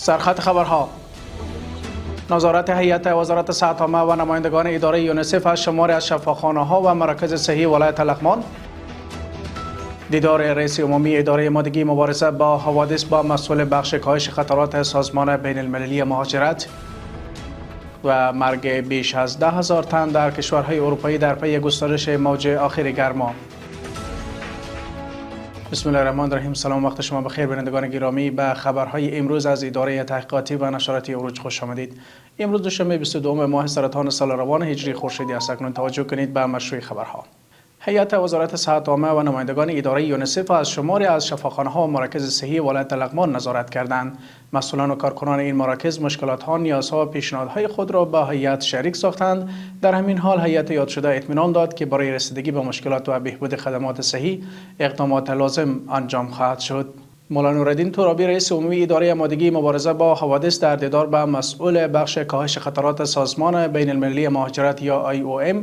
سرخط خبرها. نظارت هیئت وزارت صحت عامه و نمایندگان اداره یونیسف از شماری از شفاخانه‌ها و مراکز صحی ولایت لغمان. دیدار رئیس عمومی اداره آمادگی مبارزه با حوادث با مسئول بخش کاهش خطرات سازمان بین المللی مهاجرت. و مرگ بیش از 10,000 تن در کشورهای اروپایی در پی گسترش موج آخر گرما. بسم الله الرحمن الرحیم. سلام، وقت شما بخیر بینندگان گرامی. به خبرهای امروز از اداره تحقیقاتی و نشراتی اوروج خوش آمدید. امروز دوشنبه 22 ماه سرطان سال روان هجری خورشیدی است. اکنون توجه کنید به مشروع خبرها. هیئت وزارت صحت عامه و نمایندگان اداره یونیسف از شماری از شفاخانه‌ها و مراکز صحی ولایت لغمان نظارت کردند. مسئولان و کارکنان این مراکز مشکلات‌ها، نیازها و پیشنهادهای خود را با هیئت شریک ساختند. در همین حال هیئت یاد شده اطمینان داد که برای رسیدگی به مشکلات و بهبود خدمات صحی اقدامات لازم انجام خواهد شد. مولانا نورالدین ترابی رئیس عمومی اداره آمادگی مبارزه با حوادث در دیدار با مسئول بخش کاهش خطرات سازمان بین المللی مهاجرت یا IOM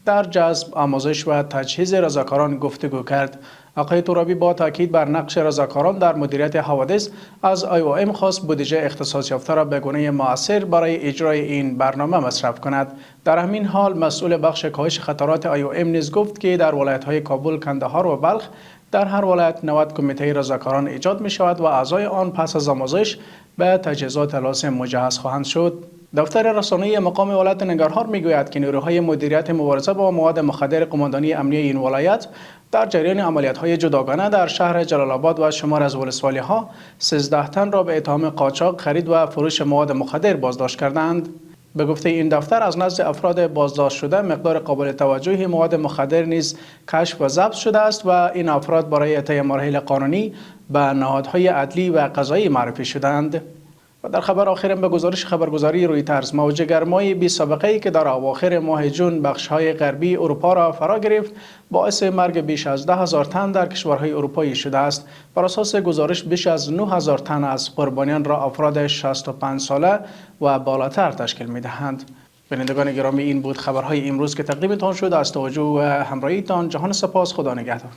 در جذب، آموزش و تجهیز رضاکاران گفتگو کرد. آقای ترابی با تاکید بر نقش رضاکاران در مدیریت حوادث از IOM خواست بودجه اختصاص یافته را به گونه مؤثر برای اجرای این برنامه مصرف کند. در همین حال مسئول بخش کاهش خطرات IOM نیز گفت که در ولایت‌های کابل، کندهار و بلخ در هر ولایت 90 کمیته رضاکاران ایجاد می شود و اعضای آن پس از آموزش به تجهیزات لازم مجهز خواهند شد. دفتر رسانه‌ای مقام ولایت ننگرهار میگوید که نیروهای مدیریت مبارزه با مواد مخدر قماندانی امنیه این ولایت در جریان عملیات‌های جداگانه در شهر جلال آباد و شمار از ولسوالی‌ها 13 تن را به اتهام قاچاق، خرید و فروش مواد مخدر بازداشت کردند. به گفته این دفتر از نزد افراد بازداشت شده مقدار قابل توجهی مواد مخدر نیز کشف و ضبط شده است و این افراد برای طی مراحل قانونی به نهادهای عدلی و قضایی معرفی شدند. و در خبر آخرین به گزارش خبرگزاری رویترز، موج گرمای بی سابقه‌ای که در اواخر ماه جون بخش‌های غربی اروپا را فرا گرفت باعث مرگ بیش از 10,000 تن در کشورهای اروپایی شده است. بر اساس گزارش بیش از 9,000 تن از قربانیان را افراد 65 ساله و بالاتر تشکیل می‌دهند. بینندگان گرامی، این بود خبرهای امروز که تقدیمتان شد. از توجه و همراهیتان جهان سپاس. خدا نگهدار.